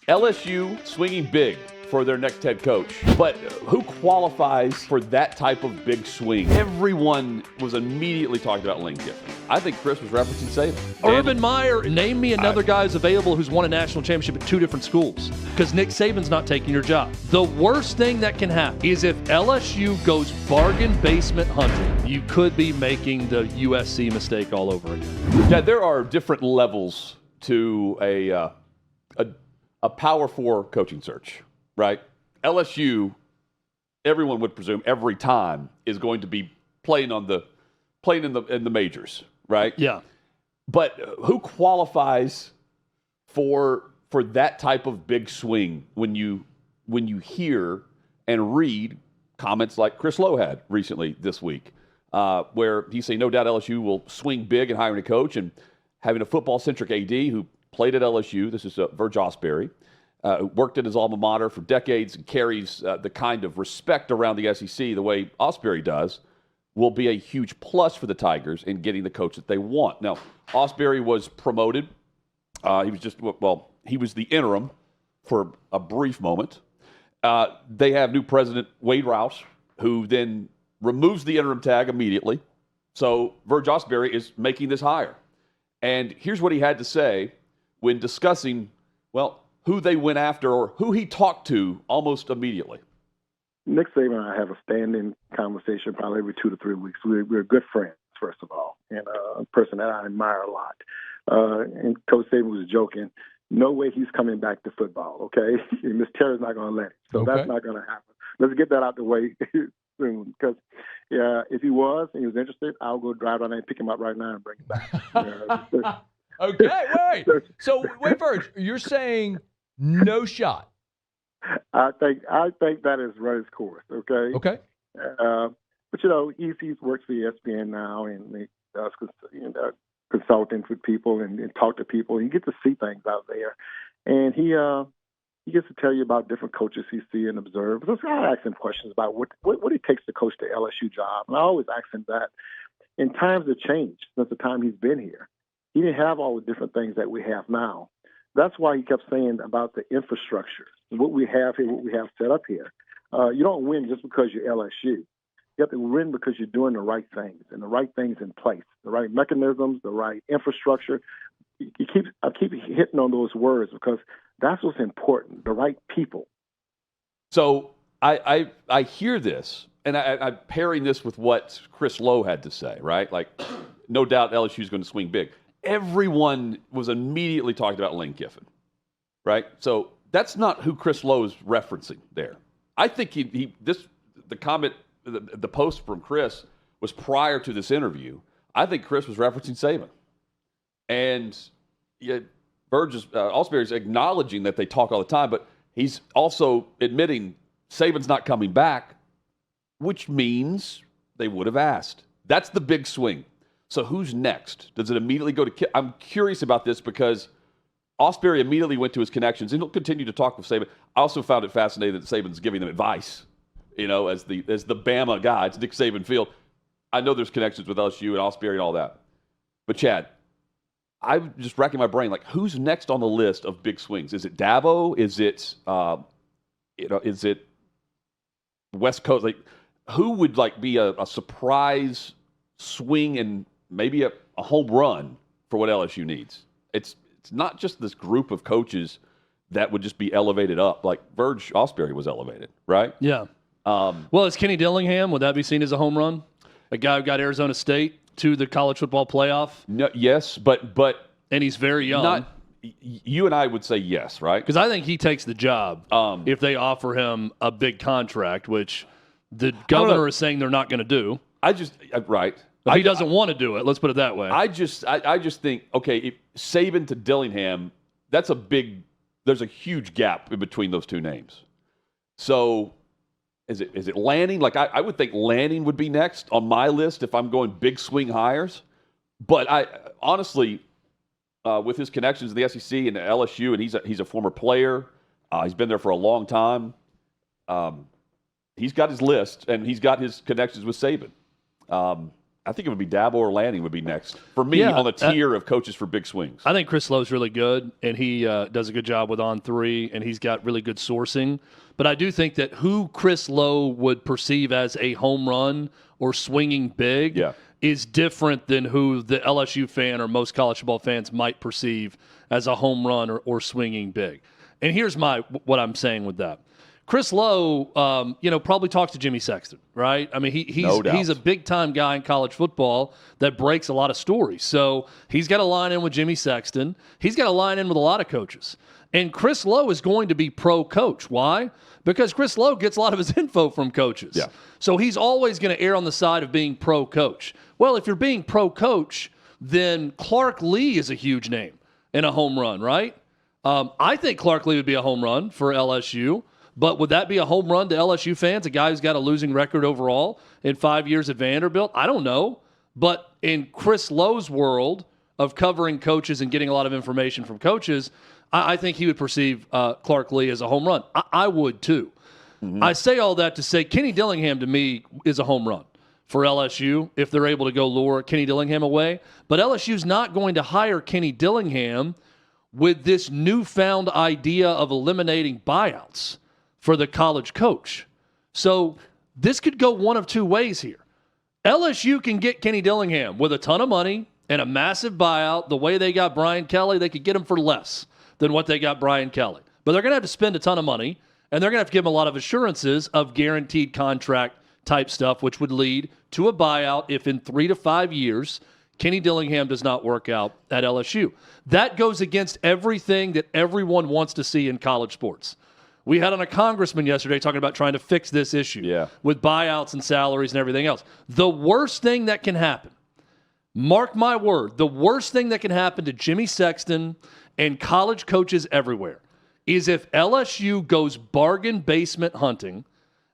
LSU swinging big for their next head coach. But who qualifies for that type of big swing? Everyone was immediately talking about Lane Kiffin. I think Chris was referencing Saban. Urban Meyer, name me another guy who's available who's won a national championship at two different schools, because Nick Saban's not taking your job. The worst thing that can happen is if LSU goes bargain basement hunting, you could be making the USC mistake all over again. Yeah, there are different levels to a Power 4 coaching search, right? LSU, everyone would presume every time is going to be playing in the majors, right? Yeah. But who qualifies for that type of big swing when you hear and read comments like Chris Lowe had recently this week, where he said no doubt LSU will swing big in hiring a coach and having a football-centric AD who played at LSU. This is Verge Osbury, worked at his alma mater for decades and carries the kind of respect around the SEC the way Osbury does, will be a huge plus for the Tigers in getting the coach that they want. Now, Osbury was promoted. He was the interim for a brief moment. They have new president Wade Rouse, who then removes the interim tag immediately. So Verge Osbury is making this hire. And here's what he had to say when discussing, who they went after or who he talked to almost immediately. Nick Saban and I have a standing conversation probably every 2 to 3 weeks. We're good friends, first of all, and a person that I admire a lot. And Coach Saban was joking, no way he's coming back to football, okay? And Miss Terry's not going to let him. So That's not going to happen. Let's get that out the way soon, because if he was and he was interested, I'll go drive down there and pick him up right now and bring him back. Okay, wait. So, wait, Verge, you're saying no shot. I think that is run its course, okay? Okay. But, he works for ESPN now, and he does consulting with people and talk to people. You get to see things out there. And he gets to tell you about different coaches he see and observe. So I ask him questions about what it takes to coach the LSU job. And I always ask him that. And times have changed since the time he's been here. He didn't have all the different things that we have now. That's why he kept saying about the infrastructure, what we have here, what we have set up here. You don't win just because you're LSU. You have to win because you're doing the right things and the right things in place, the right mechanisms, the right infrastructure. I keep hitting on those words because that's what's important, the right people. So I hear this, and I'm pairing this with what Chris Lowe had to say, right? Like, no doubt LSU is going to swing big. Everyone was immediately talking about Lane Kiffin, right? So that's not who Chris Lowe is referencing there. I think the comment, the post from Chris was prior to this interview. I think Chris was referencing Saban. And Osbury's acknowledging that they talk all the time, but he's also admitting Saban's not coming back, which means they would have asked. That's the big swing. So who's next? Does it immediately go to Kiffin? I'm curious about this because Osbury immediately went to his connections, and he'll continue to talk with Saban. I also found it fascinating that Saban's giving them advice, as the Bama guy. It's Nick Saban Field. I know there's connections with LSU and Osbury and all that. But, Chad, I'm just racking my brain. Like, who's next on the list of big swings? Is it Dabo? Is it West Coast? Like, who would be a surprise swing and maybe a home run for what LSU needs? It's not just this group of coaches that would just be elevated up. Like Verge Osbury was elevated, right? Yeah. Well, is Kenny Dillingham, would that be seen as a home run? A guy who got Arizona State to the college football playoff? No, yes, but and he's very young. You and I would say yes, right? Because I think he takes the job if they offer him a big contract, which the governor is saying they're not going to do. Right. If he doesn't want to do it, let's put it that way. I just think, okay, if Saban to Dillingham, there's a huge gap in between those two names. So is it Lanning? Like I would think Lanning would be next on my list if I'm going big swing hires. But I honestly, with his connections in the SEC and LSU, and he's a former player, he's been there for a long time. He's got his list and he's got his connections with Saban. I think it would be Dabo or Lanning would be next for me on the tier of coaches for big swings. I think Chris Lowe's really good, and he does a good job with On3, and he's got really good sourcing. But I do think that who Chris Lowe would perceive as a home run or swinging big is different than who the LSU fan or most college football fans might perceive as a home run or swinging big. And here's what I'm saying with that. Chris Lowe, probably talks to Jimmy Sexton, right? I mean, he's a big-time guy in college football that breaks a lot of stories. So he's got a line in with Jimmy Sexton. He's got a line in with a lot of coaches. And Chris Lowe is going to be pro-coach. Why? Because Chris Lowe gets a lot of his info from coaches. Yeah. So he's always going to err on the side of being pro-coach. Well, if you're being pro-coach, then Clark Lea is a huge name and a home run, right? I think Clark Lea would be a home run for LSU. But would that be a home run to LSU fans, a guy who's got a losing record overall in 5 years at Vanderbilt? I don't know. But in Chris Lowe's world of covering coaches and getting a lot of information from coaches, I think he would perceive Clark Lea as a home run. I would too. Mm-hmm. I say all that to say Kenny Dillingham to me is a home run for LSU if they're able to go lure Kenny Dillingham away. But LSU's not going to hire Kenny Dillingham with this newfound idea of eliminating buyouts for the college coach. So this could go one of two ways here. LSU can get Kenny Dillingham with a ton of money and a massive buyout. The way they got Brian Kelly, they could get him for less than what they got Brian Kelly. But they're going to have to spend a ton of money, and they're going to have to give him a lot of assurances of guaranteed contract type stuff, which would lead to a buyout if in 3 to 5 years Kenny Dillingham does not work out at LSU. That goes against everything that everyone wants to see in college sports. We had on a congressman yesterday talking about trying to fix this issue with buyouts and salaries and everything else. The worst thing that can happen, mark my word, the worst thing that can happen to Jimmy Sexton and college coaches everywhere is if LSU goes bargain basement hunting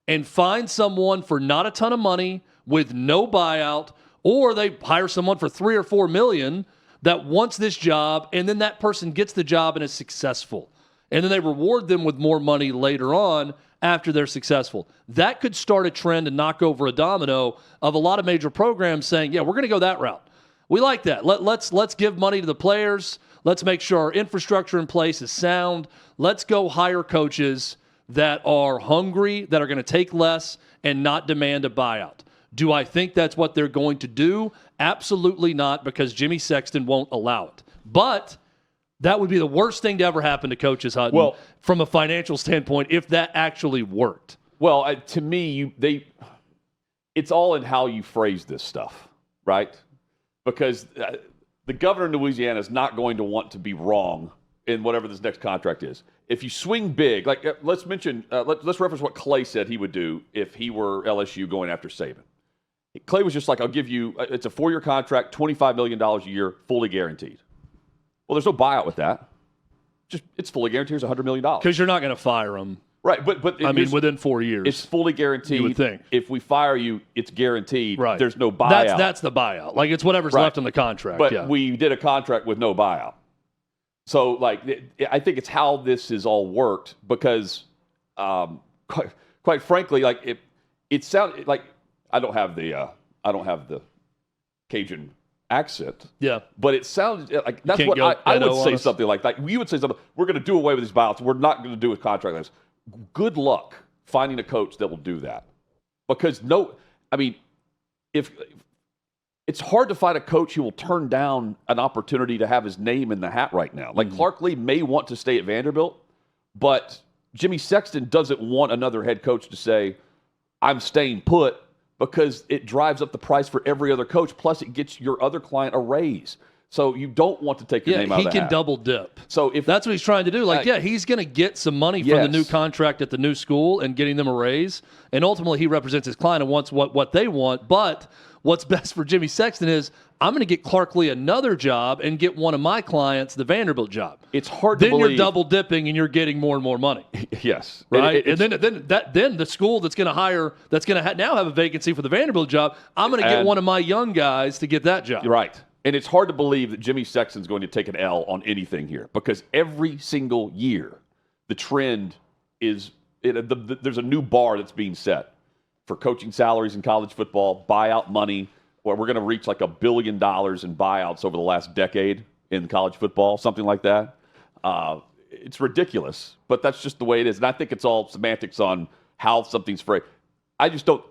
and finds someone for not a ton of money with no buyout, or they hire someone for $3 or $4 million that wants this job, and then that person gets the job and is successful. And then they reward them with more money later on after they're successful. That could start a trend and knock over a domino of a lot of major programs saying, yeah, we're going to go that route. We like that. Let's give money to the players. Let's make sure our infrastructure in place is sound. Let's go hire coaches that are hungry, that are going to take less and not demand a buyout. Do I think that's what they're going to do? Absolutely not, because Jimmy Sexton won't allow it. But that would be the worst thing to ever happen to coaches, Hutton, from a financial standpoint, if that actually worked. Well, to me, it's all in how you phrase this stuff, right? Because the governor in Louisiana is not going to want to be wrong in whatever this next contract is. If you swing big, like let's reference what Clay said he would do if he were LSU going after Saban. Clay was just like, I'll give you, it's a 4-year contract, $25 million a year, fully guaranteed. Well, there's no buyout with that. It's fully guaranteed. It's $100 million. Because you're not going to fire them. Right, but within 4 years. It's fully guaranteed. You would think. If we fire you, it's guaranteed. Right. There's no buyout. That's the buyout. Like, it's whatever's left in the contract. But we did a contract with no buyout. So, I think it's how this has all worked because, quite frankly, it sounds like I don't have the Cajun accent. Yeah. But it sounds like that's what I would say something like that. You would say something, we're going to do away with these buyouts. We're not going to do a contract like this. Good luck finding a coach that will do that. Because if it's hard to find a coach who will turn down an opportunity to have his name in the hat right now. Like Clark Lea may want to stay at Vanderbilt, but Jimmy Sexton doesn't want another head coach to say, I'm staying put, because it drives up the price for every other coach. Plus, it gets your other client a raise. So you don't want to take your name out of the hat. He can double dip. So if that's what he's trying to do, he's going to get some money from the new contract at the new school and getting them a raise. And ultimately, he represents his client and wants what they want. But what's best for Jimmy Sexton is, I'm going to get Clark Lea another job and get one of my clients the Vanderbilt job. It's hard to believe. Then you're double dipping and you're getting more and more money. Yes. Right? And then the school that's going to hire, that's going to now have a vacancy for the Vanderbilt job, I'm going to get one of my young guys to get that job. Right. And it's hard to believe that Jimmy Sexton's going to take an L on anything here, because every single year the trend is there's a new bar that's being set for coaching salaries in college football, buyout money. we're going to reach like $1 billion in buyouts over the last decade in college football, something like that. It's ridiculous, but that's just the way it is. And I think it's all semantics on how something's phrased. I just don't.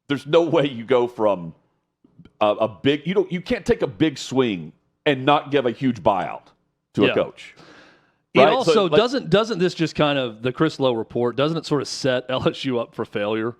There's no way you go from a big. You can't take a big swing and not give a huge buyout to a coach. It right? also so, doesn't this just kind of the Chris Lowe report? Doesn't it sort of set LSU up for failure?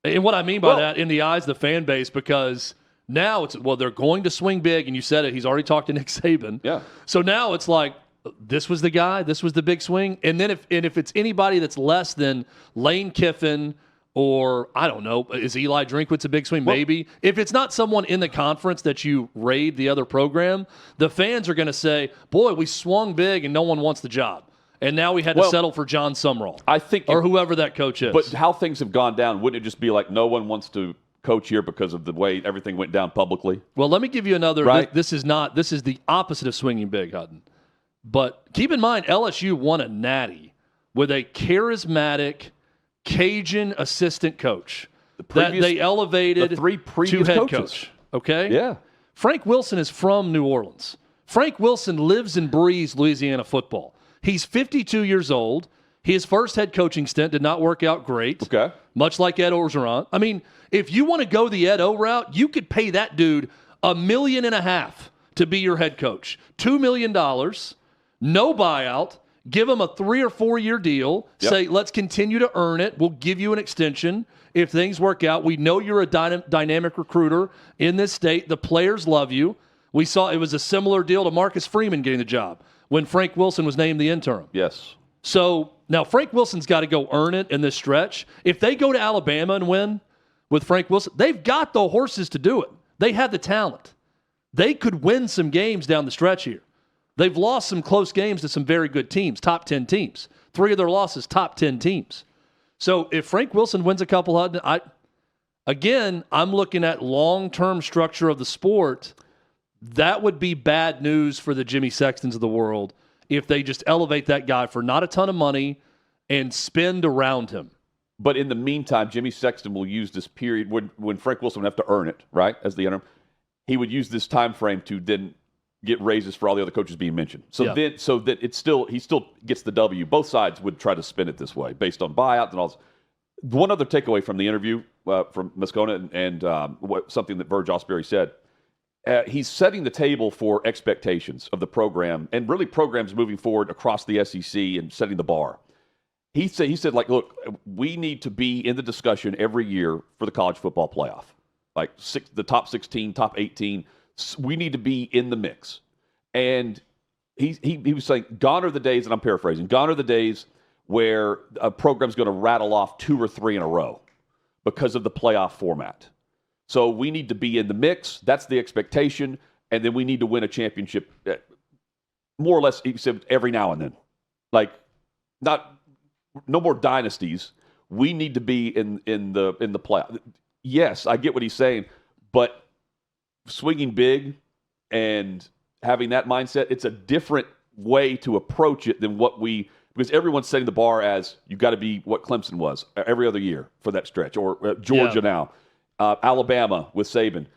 And what I mean by that, in the eyes of the fan base, because now it's they're going to swing big, and you said it. He's already talked to Nick Saban. Yeah. So now it's like, this was the guy. This was the big swing. And then if it's anybody that's less than Lane Kiffin or, I don't know, is Eli Drinkwitz a big swing? Maybe. If it's not someone in the conference that you raid the other program, the fans are going to say, boy, we swung big and no one wants the job. And now we had to settle for John Sumrall. I think or whoever that coach is. But how things have gone down, wouldn't it just be like no one wants to coach here because of the way everything went down publicly? Well, let me give you another. Right? This is the opposite of swinging big, Hutton. But keep in mind, LSU won a natty with a charismatic Cajun assistant coach that they elevated the 3 previous to head coaches. coach. Okay? Yeah. Frank Wilson is from New Orleans. Frank Wilson lives and breathes Louisiana football. He's 52 years old. His first head coaching stint did not work out great. Okay. Much like Ed Orgeron. I mean, if you want to go the Ed O route, you could pay that dude $1.5 million to be your head coach. $2 million. No buyout. Give them a 3 or 4 year deal. Yep. Say, let's continue to earn it. We'll give you an extension if things work out. We know you're a dynamic recruiter in this state. The players love you. We saw it was a similar deal to Marcus Freeman getting the job when Frank Wilson was named the interim. Yes. So now Frank Wilson's got to go earn it in this stretch. If they go to Alabama and win with Frank Wilson, they've got the horses to do it. They have the talent. They could win some games down the stretch here. They've lost some close games to some very good teams, top 10 teams. 3 of their losses, top 10 teams. So if Frank Wilson wins a couple, I'm looking at long-term structure of the sport. That would be bad news for the Jimmy Sextons of the world if they just elevate that guy for not a ton of money and spend around him. But in the meantime, Jimmy Sexton will use this period when Frank Wilson would have to earn it, right, as the interim. He would use this time frame to then get raises for all the other coaches being mentioned. So that he still gets the W. Both sides would try to spin it this way based on buyout and all this. One other takeaway from the interview from Moscona and something that Verge Osbury said. He's setting the table for expectations of the program and really programs moving forward across the SEC and setting the bar. He said, like, look, we need to be in the discussion every year for the college football playoff. Like the top 16, top 18, we need to be in the mix. And he was saying, gone are the days, and I'm paraphrasing, gone are the days where a program's going to rattle off 2 or 3 in a row because of the playoff format. So we need to be in the mix. That's the expectation. And then we need to win a championship, more or less, he said, every now and then. Like, no more dynasties. We need to be in the playoff. Yes, I get what he's saying, but swinging big and having that mindset, it's a different way to approach it than because everyone's setting the bar as you got to be what Clemson was every other year for that stretch, or Georgia now. Alabama with Saban.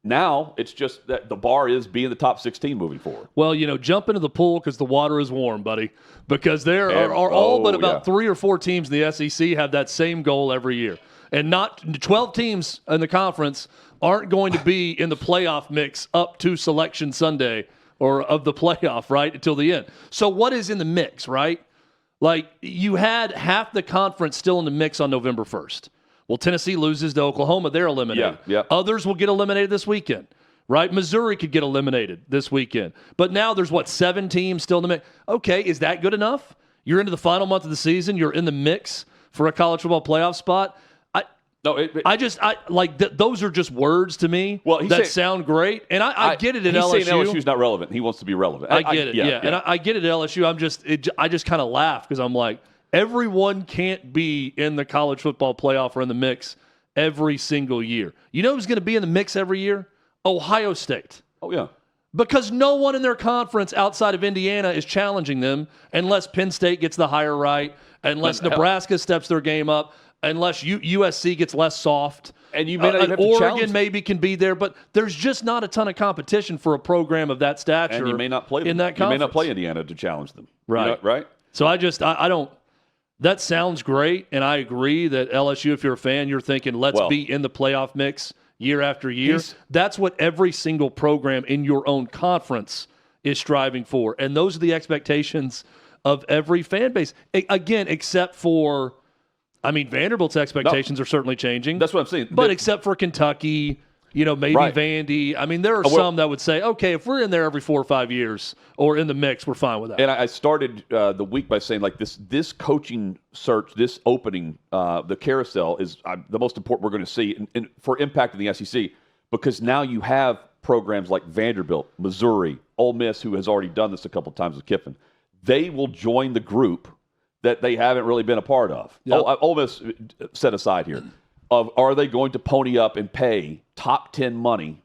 Now it's just that the bar is being the top 16 moving forward. Well, jump into the pool because the water is warm, buddy. Because there are all but about 3 or 4 teams in the SEC have that same goal every year. And not 12 teams in the conference aren't going to be in the playoff mix up to Selection Sunday or of the playoff, right, until the end. So what is in the mix, right? Like, you had half the conference still in the mix on November 1st. Well, Tennessee loses to Oklahoma. They're eliminated. Yeah. Others will get eliminated this weekend, right? Missouri could get eliminated this weekend. But now there's, 7 teams still in the mix? Okay, is that good enough? You're into the final month of the season. You're in the mix for a college football playoff spot. Those are just words to me that sound great. And I get it at LSU. He's saying LSU's not relevant. He wants to be relevant. I get it, yeah. And I get it at LSU. I just kind of laugh because I'm like, everyone can't be in the college football playoff or in the mix every single year. You know who's going to be in the mix every year? Ohio State. Oh, yeah. Because no one in their conference outside of Indiana is challenging them unless Penn State gets the higher right, unless Nebraska steps their game up, unless USC gets less soft. And you may not even have to Oregon challenge maybe can be there, but there's just not a ton of competition for a program of that stature. And you may not play them. in that conference. You may not play Indiana to challenge them. Right. You know, right? So I don't. That sounds great, and I agree that LSU, if you're a fan, you're thinking, let's be in the playoff mix year after year. That's what every single program in your own conference is striving for. And those are the expectations of every fan base. Again, except for, Vanderbilt's expectations are certainly changing. That's what I'm saying. But except for Kentucky, maybe Vandy. There are some that would say, okay, if we're in there every 4 or 5 years or in the mix, we're fine with that. And I started the week by saying, like, this coaching search, this opening, the carousel is the most important we're going to see for impact in the SEC, because now you have programs like Vanderbilt, Missouri, Ole Miss, who has already done this a couple times with Kiffin. They will join the group that they haven't really been a part of. Yep. Ole Miss set aside here. Are they going to pony up and pay top 10 money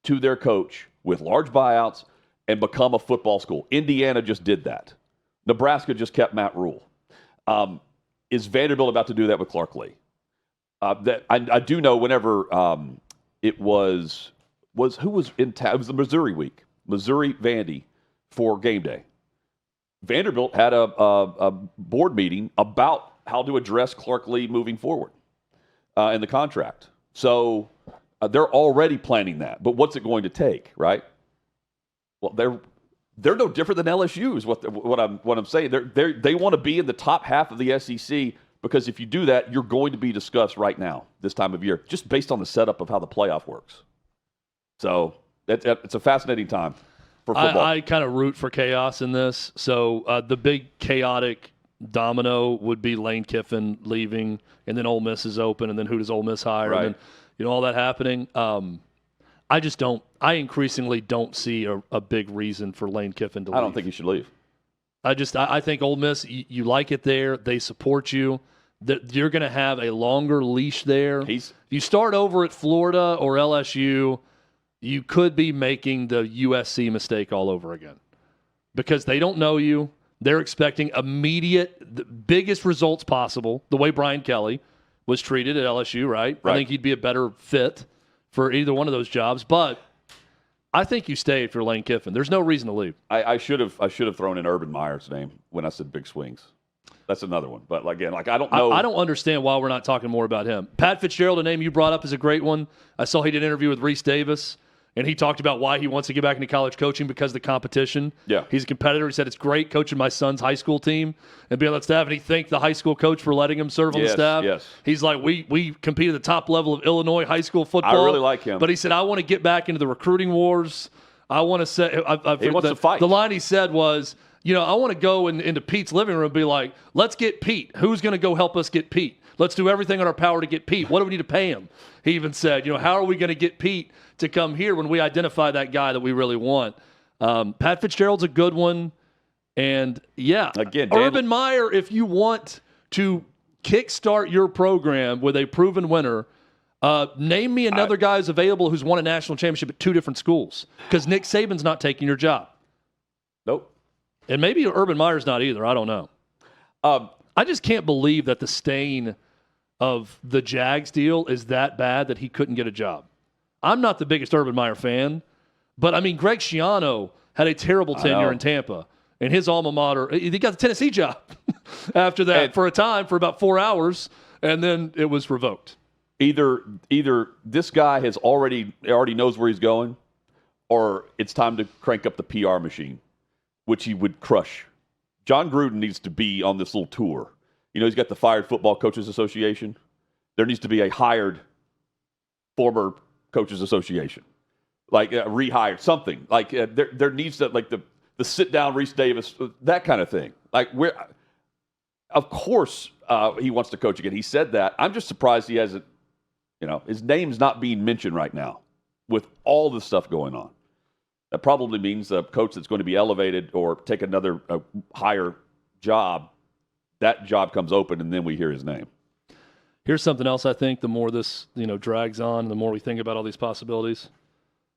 to their coach with large buyouts and become a football school? Indiana just did that. Nebraska just kept Matt Rule. Is Vanderbilt about to do that with Clark Lea? I do know whenever it was who was in town? It was the Missouri week, Missouri Vandy for game day. Vanderbilt had a board meeting about how to address Clark Lea moving forward in the contract. So they're already planning that. But what's it going to take, right? Well, they're no different than LSU is what I'm saying. They want to be in the top half of the SEC, because if you do that, you're going to be discussed right now this time of year, just based on the setup of how the playoff works. So it's a fascinating time for football. I kind of root for chaos in this. So the big chaotic domino would be Lane Kiffin leaving, and then Ole Miss is open, and then who does Ole Miss hire? Right. And then, all that happening. I increasingly don't see a big reason for Lane Kiffin to leave. I don't think he should leave. I think Ole Miss, you like it there. They support you. You're going to have a longer leash there. If you start over at Florida or LSU, you could be making the USC mistake all over again, because they don't know you. They're expecting immediate, the biggest results possible, the way Brian Kelly was treated at LSU, right? I think he'd be a better fit for either one of those jobs. But I think you stay if you're Lane Kiffin. There's no reason to leave. I should have thrown in Urban Meyer's name when I said big swings. That's another one. But again, I don't know. I don't understand why we're not talking more about him. Pat Fitzgerald, a name you brought up, is a great one. I saw he did an interview with Reese Davis, and he talked about why he wants to get back into college coaching because of the competition. Yeah. He's a competitor. He said, it's great coaching my son's high school team and being on that staff. And he thanked the high school coach for letting him serve on the staff. Yes. He's like, we compete at the top level of Illinois high school football. I really like him. But he said, I want to get back into the recruiting wars. I want to say, he wants to fight. The line he said was, I want to go into Pete's living room and be like, let's get Pete. Who's going to go help us get Pete? Let's do everything in our power to get Pete. What do we need to pay him? He even said, how are we going to get Pete to come here when we identify that guy that we really want? Pat Fitzgerald's a good one. And, again, Urban Meyer, if you want to kickstart your program with a proven winner, name me another guy who's available who's won a national championship at 2 different schools, because Nick Saban's not taking your job. Nope. And maybe Urban Meyer's not either. I don't know. I just can't believe that the stain of the Jags deal is that bad that he couldn't get a job. I'm not the biggest Urban Meyer fan, but, Greg Schiano had a terrible tenure in Tampa. And his alma mater, he got the Tennessee job after that for a time, for about 4 hours, and then it was revoked. Either this guy already knows where he's going, or it's time to crank up the PR machine, which he would crush. John Gruden needs to be on this little tour. He's got the Fired Football Coaches Association. There needs to be a hired former coaches association, like rehired something. Like there needs to, like the sit down Reese Davis, that kind of thing. Like of course he wants to coach again. He said that. I'm just surprised he hasn't. His name's not being mentioned right now with all this stuff going on. That probably means a coach that's going to be elevated or take another higher job, that job comes open, and then we hear his name. Here's something else I think the more this drags on, the more we think about all these possibilities.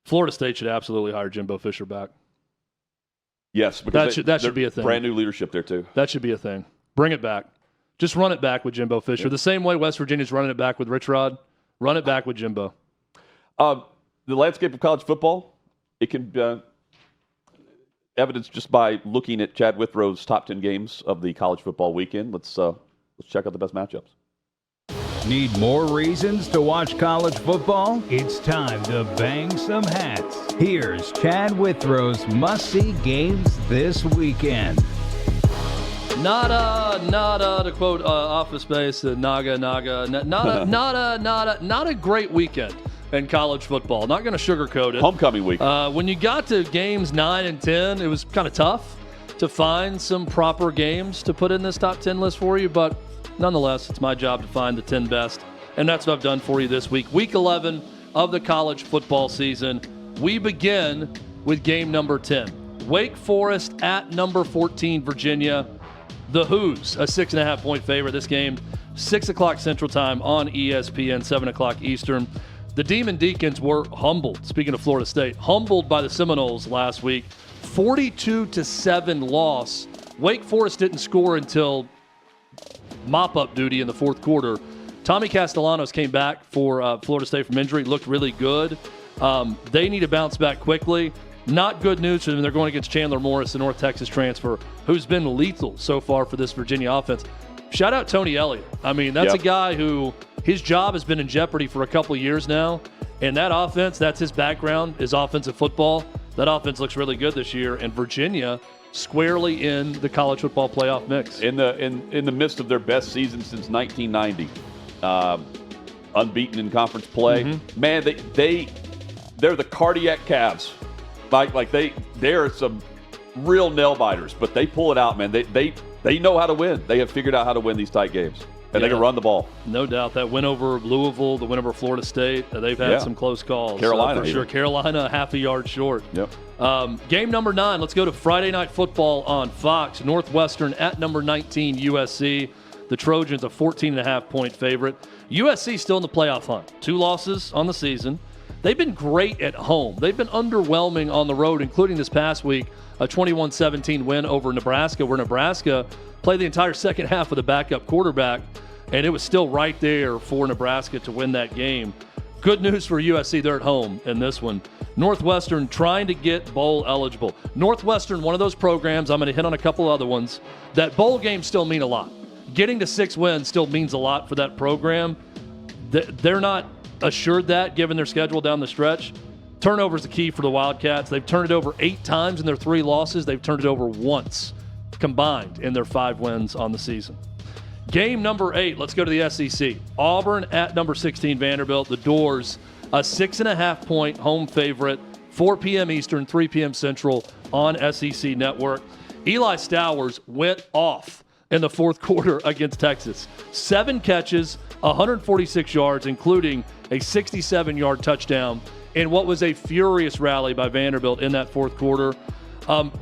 Florida State should absolutely hire Jimbo Fisher back. Yes, because that should be a thing. Brand new leadership there, too. That should be a thing. Bring it back. Just run it back with Jimbo Fisher. Yeah. The same way West Virginia's running it back with Rich Rod. Run it back with Jimbo. The landscape of college football, it can be evidenced just by looking at Chad Withrow's top 10 games of the college football weekend. Let's check out the best matchups. Need more reasons to watch college football? It's time to bang some hats. Here's Chad Withrow's must-see games this weekend. Nada, to quote Office Space, not a great weekend in college football. Not going to sugarcoat it. Homecoming week. When you got to games 9 and 10, it was kind of tough to find some proper games to put in this top 10 list for you, but nonetheless, it's my job to find the 10 best, and that's what I've done for you this week. Week 11 of the college football season. We begin with game number 10. Wake Forest at number 14, Virginia. The Hoos, a 6.5-point favorite. This game, 6 o'clock Central Time on ESPN, 7 o'clock Eastern. The Demon Deacons were humbled, speaking of Florida State, humbled by the Seminoles last week. 42-7 loss. Wake Forest didn't score until mop-up duty in the fourth quarter. Tommy Castellanos came back for Florida State from injury, looked really good. They need to bounce back quickly. Not good news for them. They're going against Chandler Morris, the North Texas transfer, who's been lethal so far for this Virginia offense. Shout out Tony Elliott. I mean, that's a guy who his job has been in jeopardy for a couple of years now. And that offense, that's his background, is offensive football. That offense looks really good this year. And Virginia squarely in the college football playoff mix. In the midst of their best season since 1990. Unbeaten in conference play. Mm-hmm. Man, they're the cardiac Cavs. Like they're some real nail biters, but they pull it out, man. They know how to win. They have figured out how to win these tight games, and they can run the ball. No doubt. That win over Louisville, the win over Florida State, they've had some close calls. Carolina, for sure. Carolina, half a yard short. Yep. Game number 9. Let's go to Friday Night Football on Fox. Northwestern at number 19, USC. The Trojans, a 14.5-point favorite. USC still in the playoff hunt. 2 losses on the season. They've been great at home. They've been underwhelming on the road, including this past week, a 21-17 win over Nebraska, where Nebraska played the entire second half with a backup quarterback, and it was still right there for Nebraska to win that game. Good news for USC. They're at home in this one. Northwestern trying to get bowl eligible. Northwestern, one of those programs, I'm going to hit on a couple other ones, that bowl games still mean a lot. Getting to 6 wins still means a lot for that program. They're not assured that, given their schedule down the stretch. Turnovers the key for the Wildcats. They've turned it over 8 times in their 3 losses. They've turned it over once combined in their 5 wins on the season. Game number 8, let's go to the SEC. Auburn at number 16, Vanderbilt. The Doors, a 6.5-point home favorite, 4 p.m. Eastern, 3 p.m. Central on SEC Network. Eli Stowers went off in the fourth quarter against Texas. 7 catches, 146 yards, including a 67-yard touchdown in what was a furious rally by Vanderbilt in that fourth quarter.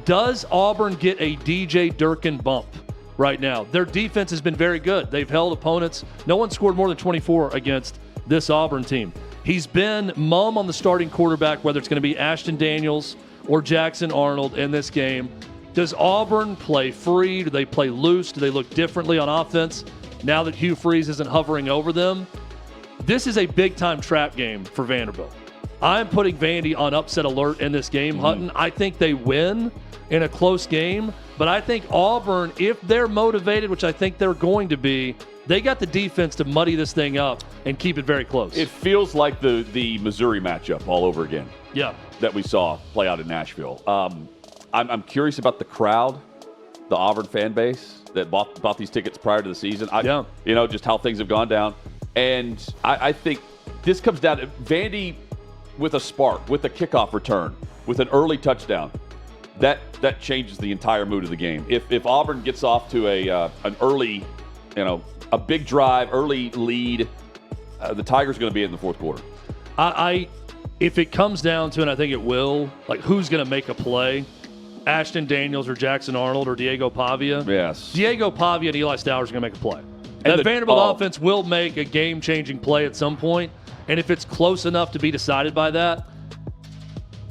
Does Auburn get a DJ Durkin bump right now? Their defense has been very good. They've held opponents. No one scored more than 24 against this Auburn team. He's been mum on the starting quarterback, whether it's going to be Ashton Daniels or Jackson Arnold in this game. Does Auburn play free? Do they play loose? Do they look differently on offense now that Hugh Freeze isn't hovering over them? This is a big-time trap game for Vanderbilt. I'm putting Vandy on upset alert in this game, Hutton. I think they win in a close game, but I think Auburn, if they're motivated, which I think they're going to be, they got the defense to muddy this thing up and keep it very close. It feels like the Missouri matchup all over again. Yeah. That we saw play out in Nashville. I'm curious about the crowd, the Auburn fan base that bought these tickets prior to the season. Just how things have gone down. And I think this comes down to Vandy with a spark, with a kickoff return, with an early touchdown. That changes the entire mood of the game. If Auburn gets off to an early, a big drive, early lead, the Tigers are going to be in the fourth quarter. If it comes down to, and I think it will, like who's going to make a play, Ashton Daniels or Jackson Arnold or Diego Pavia. Yes. Diego Pavia and Eli Stowers are going to make a play. That Vanderbilt offense will make a game-changing play at some point, and if it's close enough to be decided by that,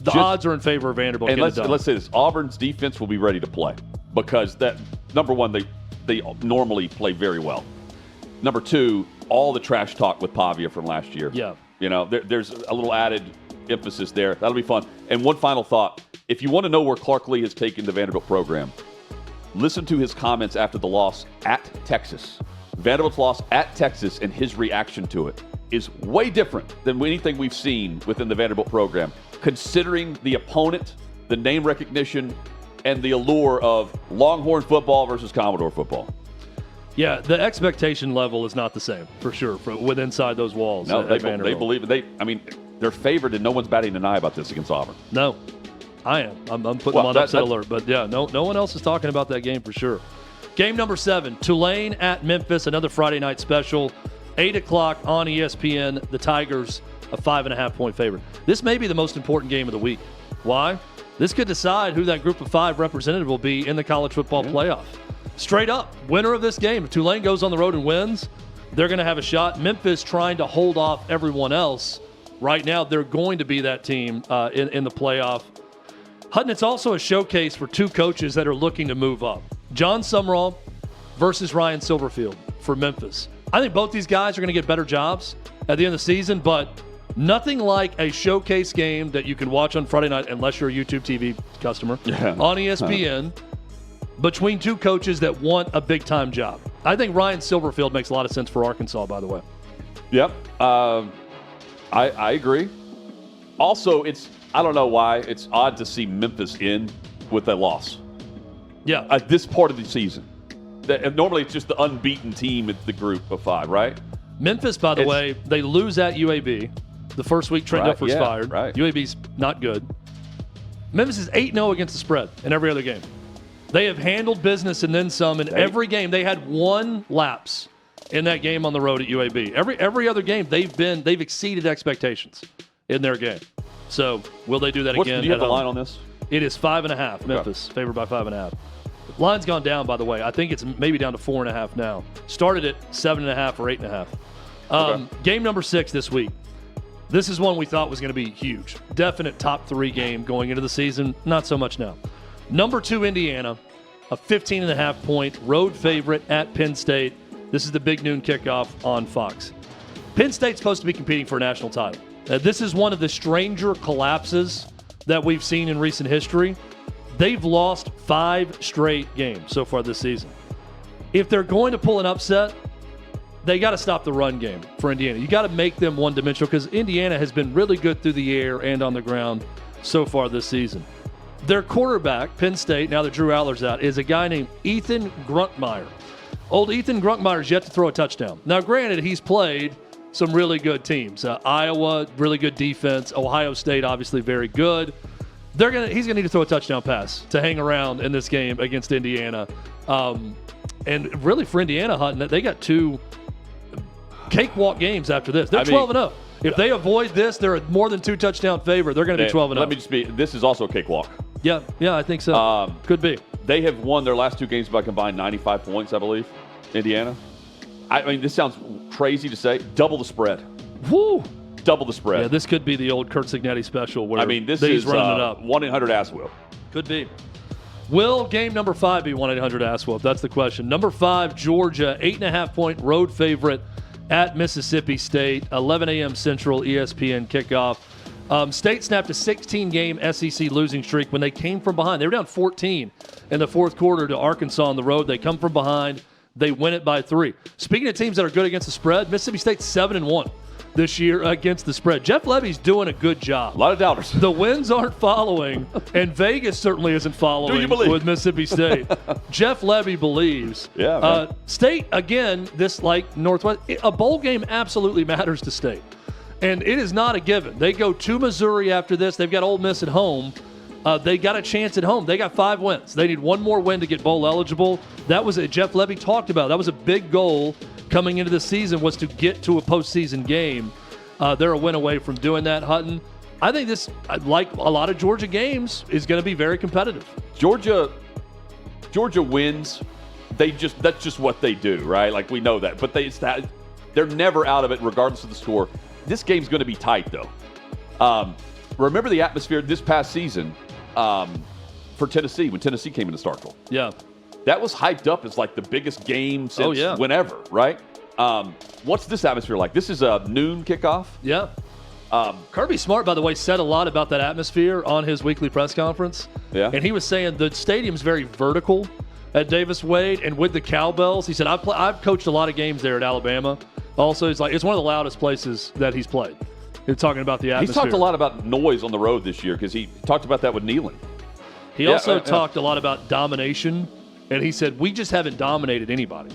the odds are in favor of Vanderbilt. And let's say this: Auburn's defense will be ready to play because that number one, they normally play very well. Number 2, all the trash talk with Pavia from last year. Yeah. You know, there's a little added emphasis there. That'll be fun. And one final thought. If you want to know where Clark Lea has taken the Vanderbilt program, listen to his comments after the loss at Texas. Vanderbilt's loss at Texas and his reaction to it is way different than anything we've seen within the Vanderbilt program, considering the opponent, the name recognition, and the allure of Longhorn football versus Commodore football. Yeah, the expectation level is not the same, for sure, with inside those walls. No, they believe it. They're favored, and no one's batting an eye about this against Auburn. No, I am. I'm putting them on upset alert. But, yeah, no one else is talking about that game for sure. Game number 7, Tulane at Memphis, another Friday night special, 8 o'clock on ESPN. The Tigers, a 5.5-point favorite. This may be the most important game of the week. Why? This could decide who that group of 5 representative will be in the college football playoff. Straight up, winner of this game. If Tulane goes on the road and wins, they're going to have a shot. Memphis trying to hold off everyone else. Right now, they're going to be that team in the playoff. Hutton, it's also a showcase for 2 coaches that are looking to move up. John Sumrall versus Ryan Silverfield for Memphis. I think both these guys are going to get better jobs at the end of the season, but nothing like a showcase game that you can watch on Friday night, unless you're a YouTube TV customer, on ESPN, between 2 coaches that want a big-time job. I think Ryan Silverfield makes a lot of sense for Arkansas, by the way. Yep. I agree. Also, I don't know why, it's odd to see Memphis in with a loss. Yeah. At this part of the season. Normally, it's just the unbeaten team at the group of 5, right? Memphis, by the way, they lose at UAB. The first week Trent Dilfer's fired. Right. UAB's not good. Memphis is 8-0 against the spread in every other game. They have handled business and then some in every game. They had 1 lapse in that game on the road at UAB. Every other game they've exceeded expectations in their game. So will they do that again? Do you have the line on this? It is 5.5. Memphis favored by 5.5. Line's gone down, by the way. I think it's maybe down to 4.5 now. Started at 7.5 or 8.5. Game number 6 this week. This is one we thought was going to be huge. Definite top 3 game going into the season. Not so much now. Number 2, Indiana, a 15.5-point road favorite at Penn State. This is the big noon kickoff on Fox. Penn State's supposed to be competing for a national title. This is one of the stranger collapses that we've seen in recent history. They've lost 5 straight games so far this season. If they're going to pull an upset, they got to stop the run game for Indiana. You got to make them one-dimensional because Indiana has been really good through the air and on the ground so far this season. Their quarterback, Penn State, now that Drew Allar's out, is a guy named Ethan Grunkmeyer. Old Ethan Grunkmeyer's yet to throw a touchdown. Now, granted, he's played some really good teams. Iowa, really good defense. Ohio State, obviously very good. He's going to need to throw a touchdown pass to hang around in this game against Indiana. And really for Indiana, Hutton, they got 2 cakewalk games after this. They're 12-0. If they avoid this, they're a more than 2 touchdown favor. They're going to be 12-0. Let me just this is also a cakewalk. Yeah, I think so. Could be. They have won their last 2 games by combined 95 points, I believe, Indiana. I mean, this sounds crazy to say. Double the spread. Woo! Double the spread. Yeah, this could be the old Kurt Signetti special where this he's is running it up. 1-800-ASK-WILL. Could be. Will game number 5 be 1-800-ASK-WILL? That's the question. Number 5, Georgia, 8.5-point road favorite at Mississippi State, 11 a.m. Central, ESPN kickoff. State snapped a 16-game SEC losing streak when they came from behind. They were down 14 in the fourth quarter to Arkansas on the road. They come from behind. They win it by 3. Speaking of teams that are good against the spread, Mississippi State's 7-1 this year against the spread. Jeff Levy's doing a good job. A lot of doubters. The wins aren't following, and Vegas certainly isn't following with Mississippi State. Jeff Levy believes. Yeah. State, again, this like Northwest, a bowl game absolutely matters to State. And it is not a given. They go to Missouri after this. They've got Ole Miss at home. They got a chance at home. They got 5 wins. They need 1 more win to get bowl eligible. That was it. Jeff Levy talked about. That was a big goal coming into the season, was to get to a postseason game. They're a win away from doing that, Hutton. I think this, like a lot of Georgia games, is going to be very competitive. Georgia wins. That's just what they do, right? Like, we know that. But they're never out of it regardless of the score. This game's going to be tight, though. Remember the atmosphere this past season for Tennessee when Tennessee came into Starkville. Yeah. That was hyped up as like the biggest game since whenever, right? What's this atmosphere like? This is a noon kickoff. Yeah. Kirby Smart, by the way, said a lot about that atmosphere on his weekly press conference. Yeah. And he was saying the stadium's very vertical at Davis Wade, and with the cowbells, he said, I've coached a lot of games there at Alabama. Also, it's one of the loudest places that he's played. He's talking about the atmosphere. He's talked a lot about noise on the road this year because he talked about that with Nealon. He also talked a lot about domination, and he said, we just haven't dominated anybody.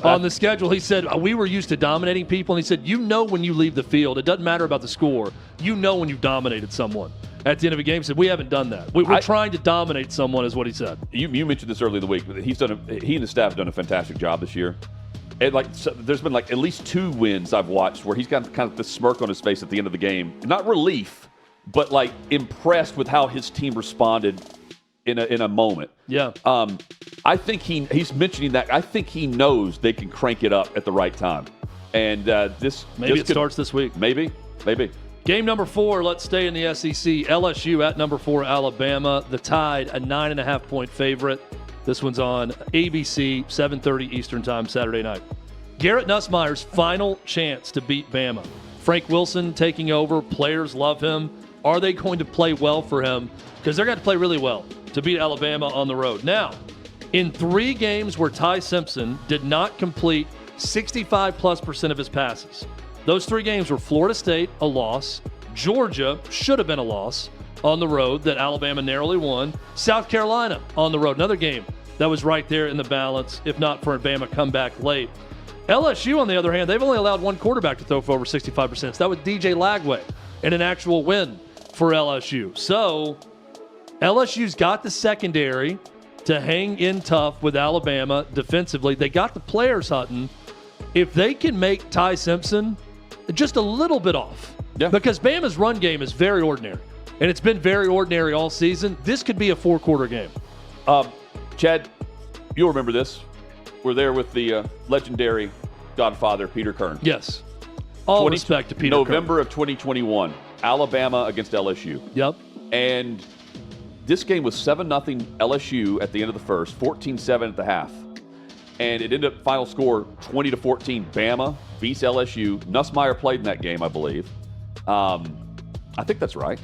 On the schedule, he said, we were used to dominating people, and he said, you know when you leave the field, it doesn't matter about the score. You know when you've dominated someone. At the end of a game, he said, we haven't done that. We're trying to dominate someone is what he said. You mentioned this earlier in the week. He and the staff have done a fantastic job this year. And there's been at least 2 wins I've watched where he's got kind of the smirk on his face at the end of the game. Not relief, but impressed with how his team responded in a moment. Yeah. I think he's mentioning that. I think he knows they can crank it up at the right time. And maybe it starts this week. Maybe. Game number 4, let's stay in the SEC. LSU at number 4, Alabama. The Tide, a 9.5-point favorite. This one's on ABC, 7:30 Eastern Time, Saturday night. Garrett Nussmeier's final chance to beat Bama. Frank Wilson taking over. Players love him. Are they going to play well for him? Because they're going to play really well to beat Alabama on the road. Now, in 3 games where Ty Simpson did not complete 65+% of his passes, those 3 games were Florida State, a loss. Georgia should have been a loss on the road that Alabama narrowly won. South Carolina on the road, another game that was right there in the balance, if not for a Bama comeback late. LSU, on the other hand, they've only allowed 1 quarterback to throw for over 65%. So that was DJ Lagway in an actual win for LSU. So LSU's got the secondary to hang in tough with Alabama defensively. They got the players, Hutton. If they can make Ty Simpson just a little bit off, because Bama's run game is very ordinary, and it's been very ordinary all season, this could be a 4-quarter game. Chad, you'll remember this. We're there with the legendary Godfather, Peter Kern. Yes. All respect to Peter November of 2021, Alabama against LSU. Yep. And this game was 7-0 LSU at the end of the first, 14-7 at the half. And it ended up final score 20-14. Bama beats LSU. Nussmeier played in that game, I believe. I think that's right.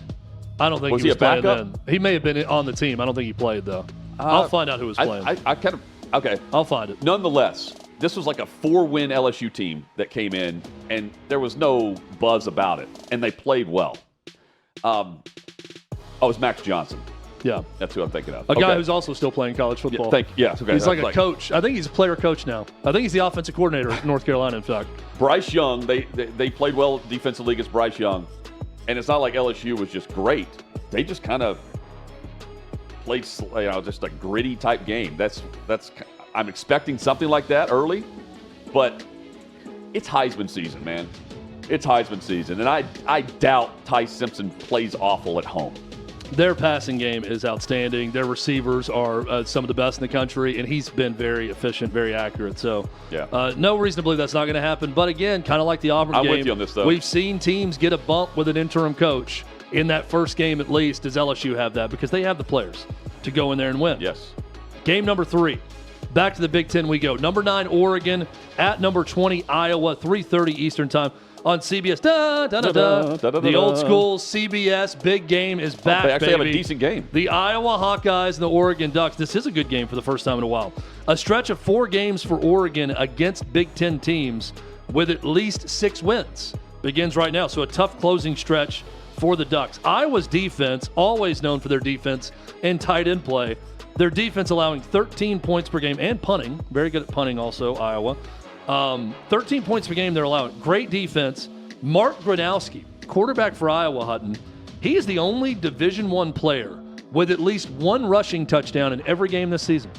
I don't think he was playing then. He may have been on the team. I don't think he played, though. I'll find out who was playing. Okay. I'll find it. Nonetheless, this was like a 4-win LSU team that came in, and there was no buzz about it, and they played well. It was Max Johnson. Yeah. That's who I'm thinking of. A guy who's also still playing college football. He's like a coach. I think he's a player coach now. I think he's the offensive coordinator at North Carolina, in fact. Bryce Young, they played well defensively against Bryce Young, and it's not like LSU was just great. They just kind of played, just a gritty type game. I'm expecting something like that early, but it's Heisman season, man. It's Heisman season, and I doubt Ty Simpson plays awful at home. Their passing game is outstanding. Their receivers are some of the best in the country, and he's been very efficient, very accurate. So, no reason to believe that's not going to happen. But again, kind of like the Auburn game, I'm with you on this, though. We've seen teams get a bump with an interim coach in that first game at least. Does LSU have that? Because they have the players to go in there and win. Yes. Game number 3. Back to the Big Ten we go. Number 9, Oregon at number 20, Iowa, 3:30 Eastern Time. On CBS, the old school CBS big game is back, They actually baby. have a decent game. The Iowa Hawkeyes and the Oregon Ducks. This is a good game for the first time in a while. A stretch of 4 games for Oregon against Big Ten teams with at least 6 wins begins right now. So a tough closing stretch for the Ducks. Iowa's defense, always known for their defense and tight end play. Their defense allowing 13 points per game and punting. Very good at punting also, Iowa. 13 points per game they're allowing. Great defense. Mark Gronowski, quarterback for Iowa, Hutton. He is the only Division I player with at least 1 rushing touchdown in every game this season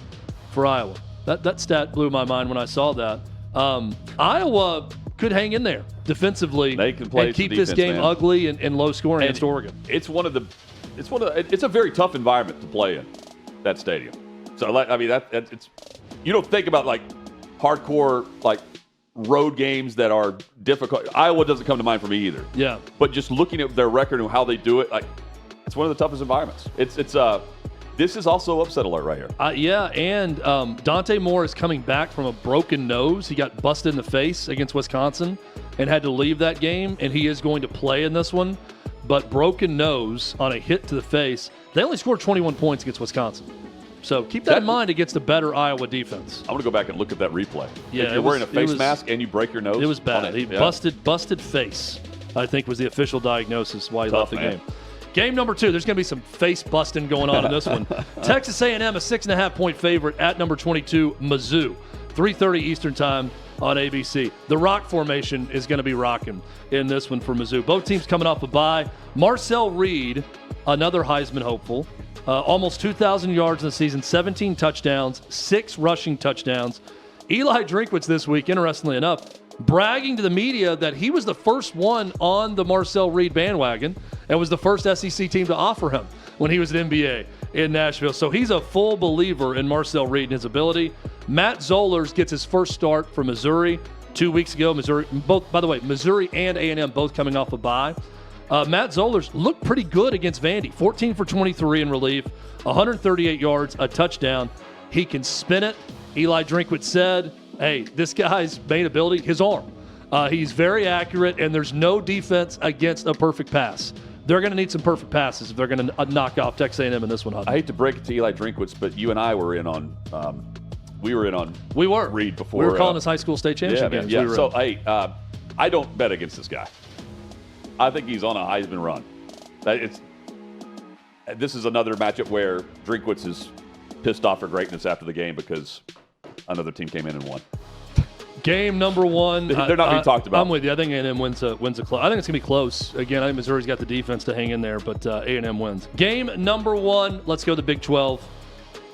for Iowa. That stat blew my mind when I saw that. Iowa could hang in there defensively. They can play and keep defense, this game man. ugly and low scoring against Oregon. It's a very tough environment to play in, that stadium. So it's you don't think about hardcore road games that are difficult. Iowa doesn't come to mind for me either. Yeah. But just looking at their record and how they do it, it's one of the toughest environments. This is also upset alert right here. Yeah, and Dante Moore is coming back from a broken nose. He got busted in the face against Wisconsin and had to leave that game, and he is going to play in this one. But broken nose on a hit to the face. They only scored 21 points against Wisconsin. So keep that in mind against a better Iowa defense. I'm going to go back and look at that replay. Yeah, if you're wearing a face mask and you break your nose. It was bad. He busted face, I think, was the official diagnosis why he left the game. Game number 2, there's going to be some face busting going on in this one. Texas A&M, a 6.5-point favorite at number 22, Mizzou. 3:30 Eastern time on ABC. The rock formation is going to be rocking in this one for Mizzou. Both teams coming off a bye. Marcel Reed, another Heisman hopeful. Almost 2,000 yards in the season, 17 touchdowns, 6 rushing touchdowns. Eli Drinkwitz this week, interestingly enough, bragging to the media that he was the first one on the Marcel Reed bandwagon and was the first SEC team to offer him when he was at NBA in Nashville. So he's a full believer in Marcel Reed and his ability. Matt Zollers gets his first start for Missouri 2 weeks ago. Missouri, both, by the way, Missouri and A&M both coming off a bye. Matt Zollers looked pretty good against Vandy. 14 for 23 in relief, 138 yards, a touchdown. He can spin it. Eli Drinkwitz said, hey, this guy's main ability, his arm. He's very accurate, and there's no defense against a perfect pass. They're going to need some perfect passes if they're going to knock off Texas A&M in this one. I hate to break it to Eli Drinkwitz, but you and I were in on Reed before. We were calling this high school state championship games. Yeah. So, I don't bet against this guy. I think he's on a Heisman run. This is another matchup where Drinkwitz is pissed off for greatness after the game because another team came in and won. Game number 1. They're not being talked about. I'm with you. I think A&M wins a close. I think it's going to be close. Again, I think Missouri's got the defense to hang in there, but A&M wins. Game number 1. Let's go to the Big 12.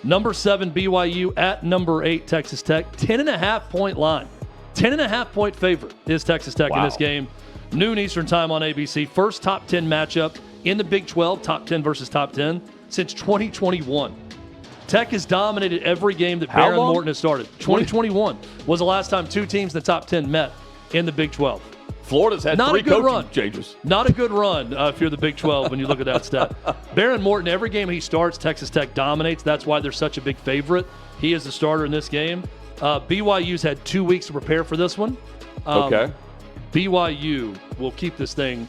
Number 7, BYU at number 8, Texas Tech. 10.5-point line. 10.5-point favorite is Texas Tech in this game. Noon Eastern time on ABC. First top 10 matchup in the Big 12, top 10 versus top 10, since 2021. Tech has dominated every game that Baron Morton has started. 2021 was the last time 2 teams in the top 10 met in the Big 12. Florida's had 3 coaching changes. Not a good run if you're the Big 12 when you look at that stat. Baron Morton, every game he starts, Texas Tech dominates. That's why they're such a big favorite. He is the starter in this game. BYU's had 2 weeks to prepare for this one. Okay. BYU will keep this thing,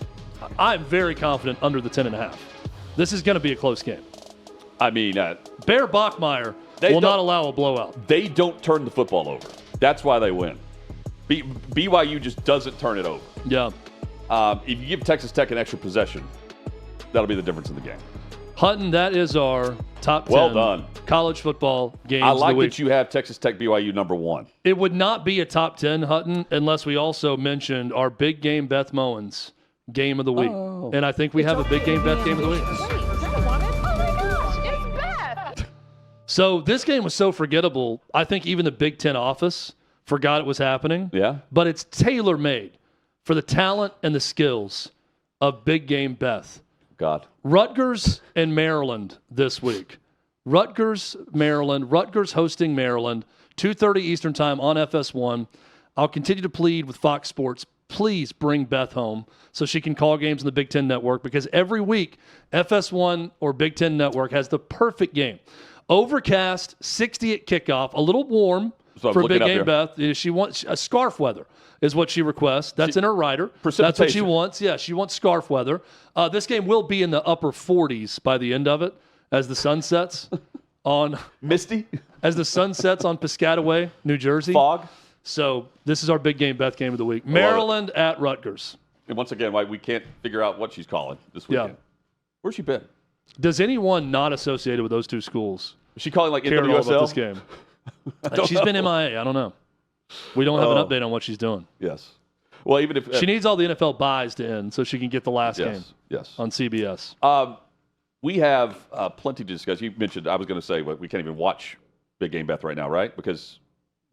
I'm very confident, under the 10.5. This is going to be a close game. I mean, Bear Bachmeier will not allow a blowout. They don't turn the football over. That's why they win. BYU just doesn't turn it over. Yeah. If you give Texas Tech an extra possession, that'll be the difference in the game. Hutton, that is our top 10 well done. College football games. I like that you have Texas Tech BYU number 1. It would not be a top 10, Hutton, unless we also mentioned our big game Beth Mowens game of the week. Oh. And I think we have a big game Beth game of the week. Wait, is that a woman? Oh my gosh, it's Beth! So this game was so forgettable, I think even the Big Ten office forgot it was happening. Yeah. But it's tailor-made for the talent and the skills of big game Beth. God. Rutgers and Maryland this week. Rutgers, Maryland. Rutgers hosting Maryland. 2:30 Eastern time on FS1. I'll continue to plead with Fox Sports. Please bring Beth home so she can call games on the Big Ten Network, because every week FS1 or Big Ten Network has the perfect game. Overcast, 60 at kickoff, a little warm for big game Beth. She wants a scarf weather is what she requests. That's in her rider. That's what she wants. Yeah, she wants scarf weather. This game will be in the upper 40s by the end of it as the sun sets on Misty. As the sun sets on Piscataway, New Jersey. Fog. So this is our big game Beth game of the week. Maryland at Rutgers. And once again, why we can't figure out what she's calling this weekend. Yeah. Where's she been? Does anyone not associated with those two schools? Is she calling like NWSL about this game? She's been MIA. I don't know. We don't have an update on what she's doing. Yes. Well, even if she needs all the NFL buys to end so she can get the last game. Yes. On CBS. We have plenty to discuss. You mentioned, I was going to say, we can't even watch Big Game Beth right now, right? Because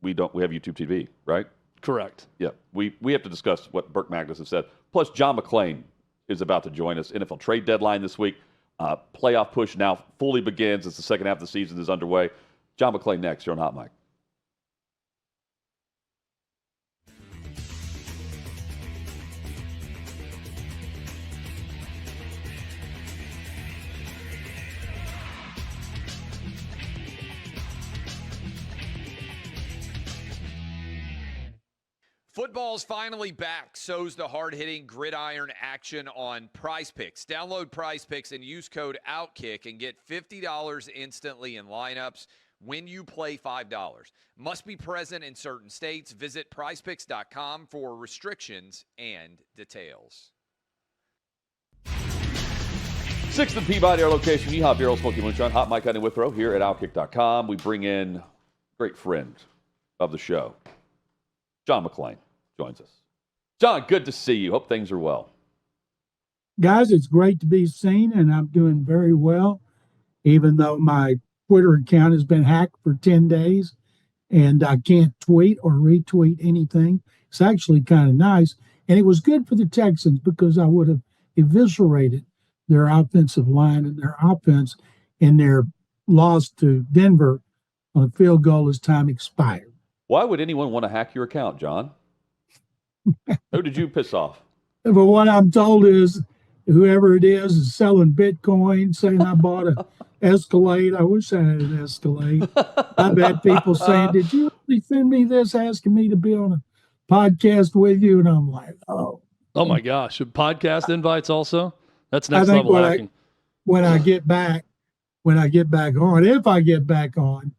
we have YouTube TV, right? Correct. Yeah. We have to discuss what Burke Magnus has said. Plus, John McClain is about to join us. NFL trade deadline this week. Playoff push now fully begins as the second half of the season is underway. John McClain next. You're on Hot Mic. Football's finally back. So's the hard-hitting gridiron action on Prize Picks. Download Prize Picks and use code OutKick and get $50 instantly in lineups when you play $5. Must be present in certain states. Visit prizepicks.com for restrictions and details. 6th and Peabody, our location. Yeehaw, Beer, Old Smoky Moonshine, Hot Mike Hunting Withrow here at OutKick.com. We bring in a great friend of the show, John McClain, joins us. John, good to see you. Hope things are well. Guys, it's great to be seen, and I'm doing very well, even though my Twitter account has been hacked for 10 days, and I can't tweet or retweet anything. It's actually kind of nice, and it was good for the Texans because I would have eviscerated their offensive line and their offense in their loss to Denver on a field goal as time expired. Why would anyone want to hack your account, John? Who did you piss off? But what I'm told is whoever it is selling Bitcoin, saying I bought a Escalade. I wish I had an Escalade. I've had people saying, did you really send me this, asking me to be on a podcast with you? And I'm like, oh. Oh, my gosh. Podcast invites also? That's next level hacking. When I get back on, if I get back on,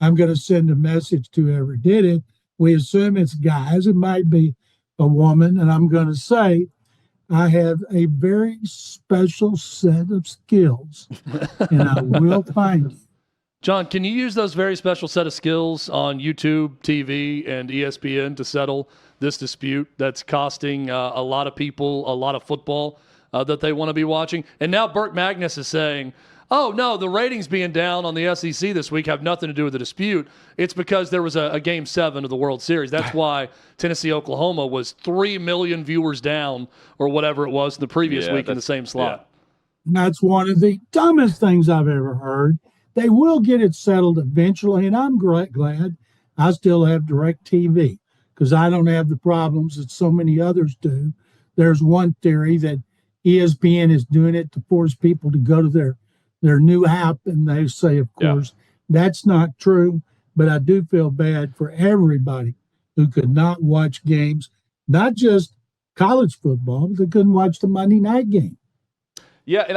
I'm going to send a message to whoever did it. We assume it's guys. It might be a woman. And I'm going to say, I have a very special set of skills, and I will find you. John, can you use those very special set of skills on YouTube, TV, and ESPN to settle this dispute that's costing a lot of people a lot of football that they want to be watching? And now Burt Magnus is saying, oh, no, the ratings being down on the SEC this week have nothing to do with the dispute. It's because there was a Game 7 of the World Series. That's why Tennessee-Oklahoma was 3 million viewers down or whatever it was the previous week in the same slot. Yeah. That's one of the dumbest things I've ever heard. They will get it settled eventually, and I'm glad I still have DirecTV because I don't have the problems that so many others do. There's one theory that ESPN is doing it to force people to go to their new app, and they say, of course, that's not true. But I do feel bad for everybody who could not watch games, not just college football, but they couldn't watch the Monday night game. Yeah, and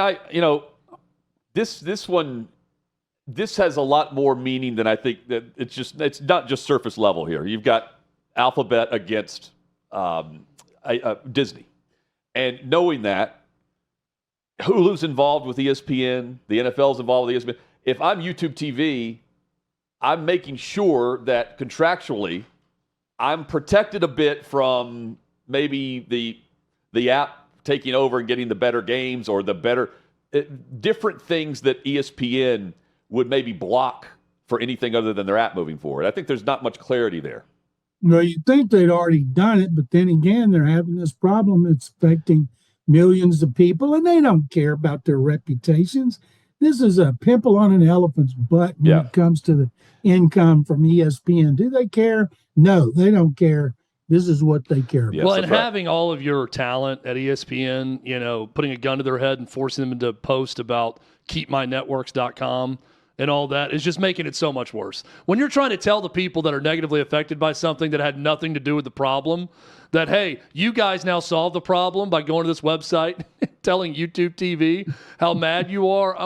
this has a lot more meaning than I think that it's not just surface level here. You've got Alphabet against Disney, and knowing that Hulu's involved with ESPN, the NFL's involved with ESPN. If I'm YouTube TV, I'm making sure that contractually I'm protected a bit from maybe the app taking over and getting the better games or the better different things that ESPN would maybe block for anything other than their app moving forward. I think there's not much clarity there. Well, you'd think they'd already done it, but then again, they're having this problem. It's affecting millions of people, and they don't care about their reputations. This is a pimple on an elephant's butt when it comes to the income from ESPN. Do they care? No, they don't care. This is what they care about. Yes, well, and having all of your talent at ESPN, putting a gun to their head and forcing them to post about keepmynetworks.com and all that is just making it so much worse. When you're trying to tell the people that are negatively affected by something that had nothing to do with the problem that, hey, you guys now solve the problem by going to this website, telling YouTube TV how mad you are.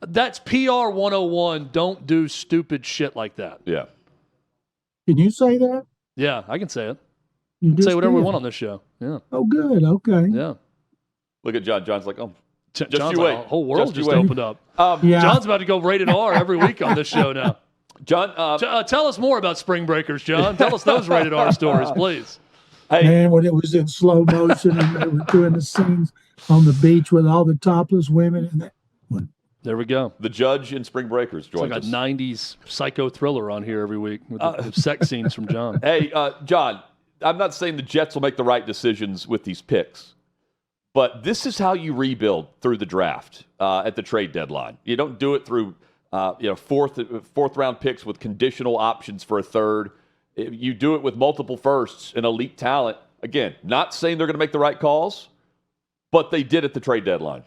That's PR 101. Don't do stupid shit like that. Yeah. Can you say that? Yeah, I can say it. You just say whatever did. we want on this show. Yeah. Oh, good. Okay. Yeah. Look at John. John's like, oh, just John's you like, wait. The whole world just wait. opened up. John's about to go rated R every week on this show now. John, tell us more about Spring Breakers, John. Tell us those rated R stories, please. Hey. And when it was in slow motion and they were doing the scenes on the beach with all the topless women and that. There we go. The judge in Spring Breakers joins us. It's like a 90s psycho thriller on here every week with the sex scenes from John. Hey, John, I'm not saying the Jets will make the right decisions with these picks, but this is how you rebuild through the draft at the trade deadline. You don't do it through fourth round picks with conditional options for a third. You do it with multiple firsts and elite talent. Again, not saying they're going to make the right calls, but they did at the trade deadline.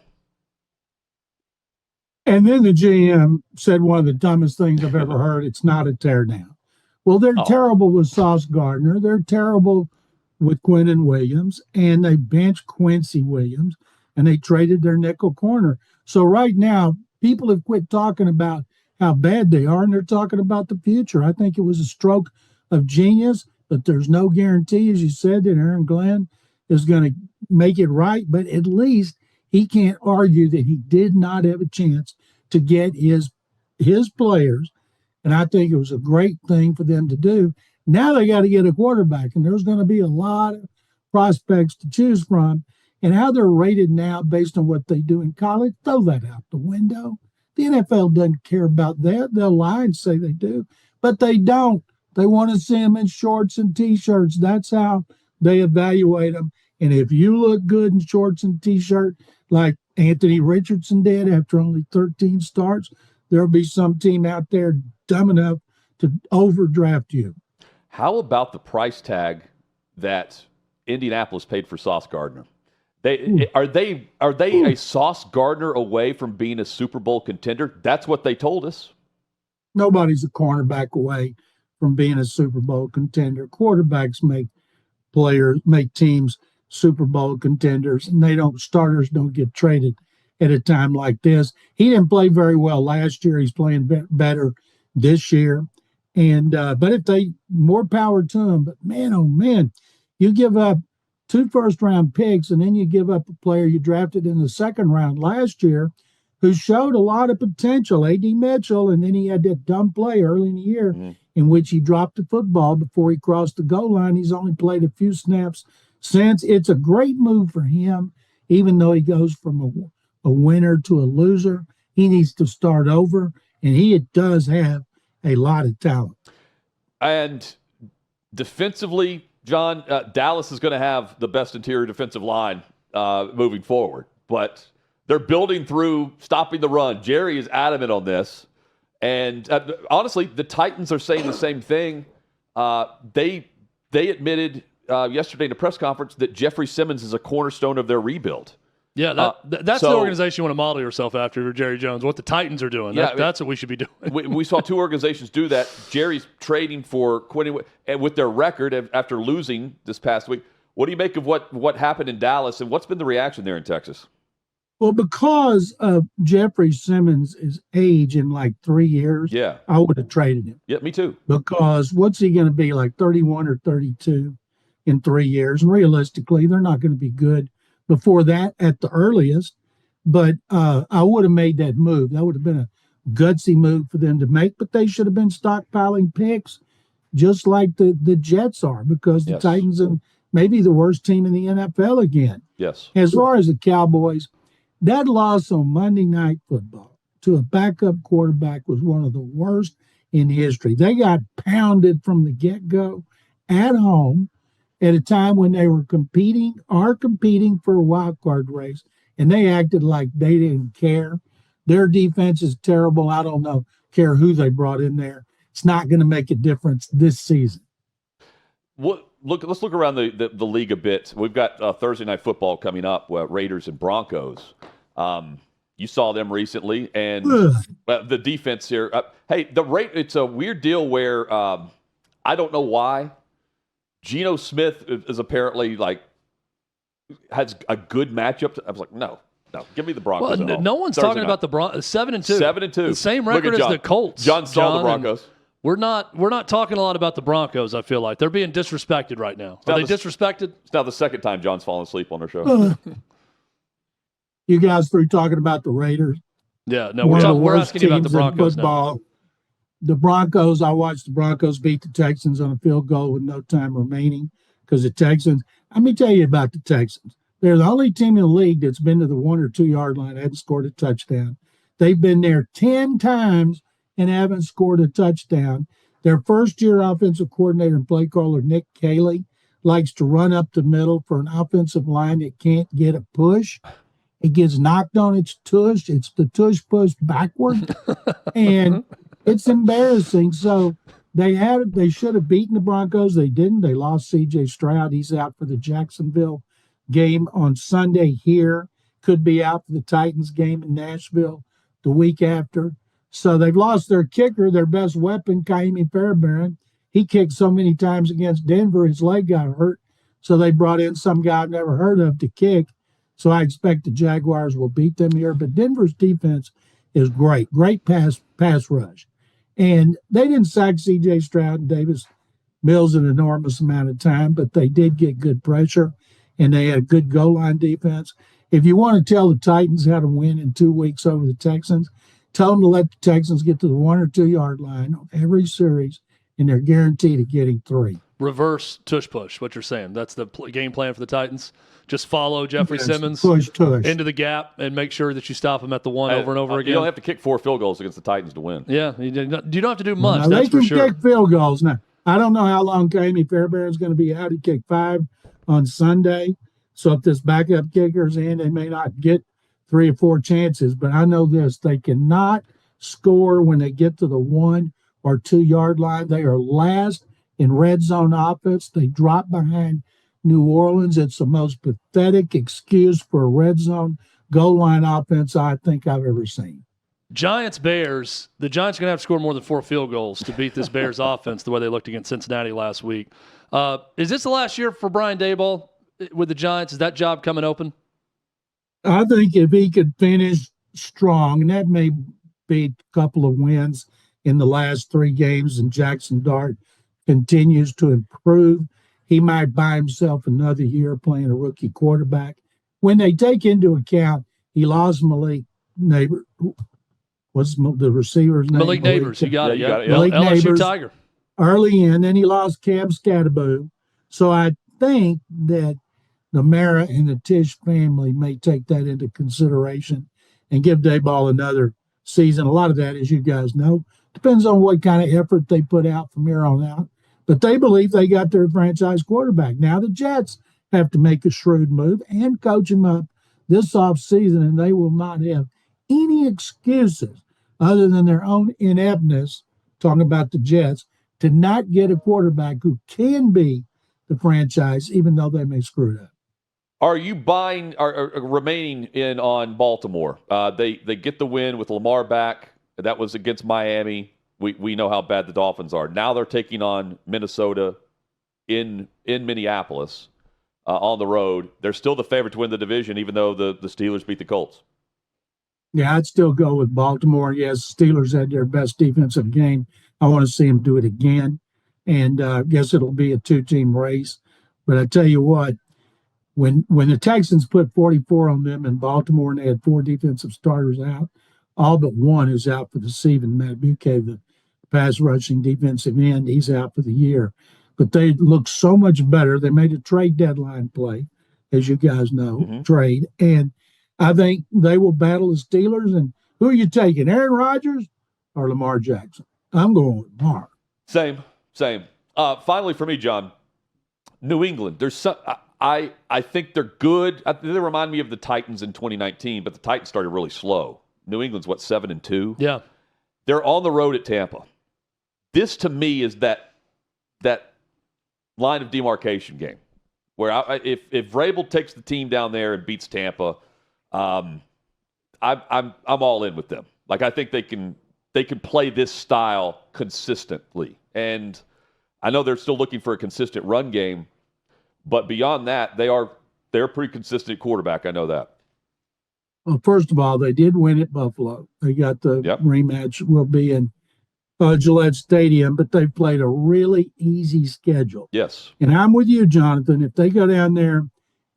And then the GM said one of the dumbest things I've ever heard. It's not a teardown. Well, they're terrible with Sauce Gardner. They're terrible with Quentin Williams, and they benched Quincy Williams, and they traded their nickel corner. So right now, people have quit talking about how bad they are, and they're talking about the future. I think it was a stroke of genius, but there's no guarantee, as you said, that Aaron Glenn is going to make it right. But at least he can't argue that he did not have a chance to get his players. And I think it was a great thing for them to do. Now they got to get a quarterback, and there's going to be a lot of prospects to choose from. And how they're rated now based on what they do in college, throw that out the window. The NFL doesn't care about that. They'll lie and say they do, but they don't. They want to see them in shorts and T-shirts. That's how they evaluate them. And if you look good in shorts and T-shirt, like Anthony Richardson did after only 13 starts, there'll be some team out there dumb enough to overdraft you. How about the price tag that Indianapolis paid for Sauce Gardner? Are they a Sauce Gardner away from being a Super Bowl contender? That's what they told us. Nobody's a cornerback away from being a Super Bowl contender. Quarterbacks make teams Super Bowl contenders, and starters don't get traded at a time like this. He didn't play very well last year. He's playing better this year. And but if more power to him. But man, oh man, you give up 2 first-round picks, and then you give up a player you drafted in the second round last year who showed a lot of potential, A.D. Mitchell, and then he had that dumb play early in the year in which he dropped the football before he crossed the goal line. He's only played a few snaps since. It's a great move for him, even though he goes from a winner to a loser. He needs to start over, and he does have a lot of talent. And defensively, John, Dallas is going to have the best interior defensive line moving forward, but they're building through stopping the run. Jerry is adamant on this. And honestly, the Titans are saying the same thing. They admitted yesterday in a press conference that Jeffrey Simmons is a cornerstone of their rebuild. Yeah, that's the organization you want to model yourself after, Jerry Jones. What the Titans are doing. That's what we should be doing. We saw 2 organizations do that. Jerry's trading for Quentin, and with their record after losing this past week. What do you make of what happened in Dallas, and what's been the reaction there in Texas? Well, because of Jeffrey Simmons' age in like 3 years, I would have traded him. Yeah, me too. Because what's he going to be, like 31 or 32 in 3 years? And realistically, they're not going to be good before that at the earliest. But I would have made that move. That would have been a gutsy move for them to make, but they should have been stockpiling picks just like the Jets are, because the Titans are maybe the worst team in the NFL again. Yes. As far as the Cowboys, that loss on Monday Night Football to a backup quarterback was one of the worst in history. They got pounded from the get-go at home at a time when they were competing for a wild card race, and they acted like they didn't care. Their defense is terrible. I don't care who they brought in there. It's not going to make a difference this season. Let's look around the league a bit. We've got Thursday Night Football coming up, Raiders and Broncos. You saw them recently, and the defense here. It's a weird deal where I don't know why Geno Smith is apparently has a good matchup. I was like, no, give me the Broncos. Well, no one's talking about the Broncos. 7-2. 7-2. The same record as the Colts. John saw the Broncos. We're not talking a lot about the Broncos, I feel like. They're being disrespected right now. Are they disrespected? It's now the second time John's fallen asleep on our show. You guys through talking about the Raiders? Yeah, no, we're asking you about the Broncos now. The Broncos, I watched the Broncos beat the Texans on a field goal with no time remaining because the Texans, let me tell you about the Texans. They're the only team in the league that's been to the 1 or 2 yard line, hasn't scored a touchdown. They've been there 10 times and haven't scored a touchdown. Their first-year offensive coordinator and play caller, Nick Caley, likes to run up the middle for an offensive line that can't get a push. It gets knocked on its tush. It's the tush push backward, and it's embarrassing. So they should have beaten the Broncos. They didn't. They lost C.J. Stroud. He's out for the Jacksonville game on Sunday here. Could be out for the Titans game in Nashville the week after. So they've lost their kicker, their best weapon, Kaimi Fairbairn. he kicked so many times against Denver, his leg got hurt. So they brought in some guy I've never heard of to kick. So I expect the Jaguars will beat them here. But Denver's defense is great pass rush. And they didn't sack C.J. Stroud and Davis Mills an enormous amount of time, but they did get good pressure, and they had a good goal line defense. If you want to tell the Titans how to win in 2 weeks over the Texans, tell them to let the Texans get to the 1 or 2 yard line on every series, and they're guaranteed of getting 3. Reverse tush push, what you're saying. That's the game plan for the Titans. Just follow Jeffrey Simmons tush. into the gap and make sure that you stop him at the 1 over and over again. You don't have to kick 4 field goals against the Titans to win. Yeah, you don't have to do much, now, that's for sure. They can kick field goals. Now, I don't know how long Amy Fairbairn's going to be out. He kicked 5 on Sunday. So if this backup kicker's in, they may not get 3 or 4 chances. But I know this, they cannot score when they get to the 1 or 2 yard line. They are last in red zone offense. They drop behind New Orleans. It's the most pathetic excuse for a red zone goal line offense I think I've ever seen. Giants-Bears, the Giants are going to have to score more than 4 field goals to beat this Bears offense the way they looked against Cincinnati last week. Is this the last year for Brian Daboll with the Giants? Is that job coming open? I think if he could finish strong, and that may be a couple of wins in the last 3 games, and Jackson Dart continues to improve, he might buy himself another year playing a rookie quarterback. When they take into account he lost Malik Neighbor, what's the receiver's name? Malik Neighbors, you got it. You got it, Malik LSU Neighbors Tiger. early in, then he lost Cam Scatterbo. So I think that the Mara and the Tisch family may take that into consideration and give Daboll another season. A lot of that, as you guys know, depends on what kind of effort they put out from here on out. But they believe they got their franchise quarterback. Now the Jets have to make a shrewd move and coach him up this offseason, and they will not have any excuses other than their own ineptness, talking about the Jets, to not get a quarterback who can be the franchise, even though they may screw it up. Are you buying or remaining in on Baltimore? They get the win with Lamar back. That was against Miami. We know how bad the Dolphins are. Now they're taking on Minnesota in Minneapolis on the road. They're still the favorite to win the division, even though the Steelers beat the Colts. Yeah, I'd still go with Baltimore. Yes, Steelers had their best defensive game. I want to see them do it again. And I guess it'll be a 2-team race. But I tell you what, when the Texans put 44 on them in Baltimore and they had 4 defensive starters out, all but one is out for the season. Matt Buke, the pass rushing defensive end, he's out for the year. But they look so much better. They made a trade deadline play, as you guys know, trade. And I think they will battle the Steelers. And who are you taking, Aaron Rodgers or Lamar Jackson? I'm going with Lamar. Same. Finally for me, John, New England. There's some, I think they're good. They remind me of the Titans in 2019, but the Titans started really slow. New England's 7-2. Yeah, they're on the road at Tampa. This to me is that line of demarcation game where if Vrabel takes the team down there and beats Tampa, I'm all in with them. Like I think they can play this style consistently, and I know they're still looking for a consistent run game, but beyond that, they're a pretty consistent quarterback. I know that. Well, first of all, they did win at Buffalo. They got the rematch will be in Gillette Stadium, but they've played a really easy schedule. Yes. And I'm with you, Jonathan. If they go down there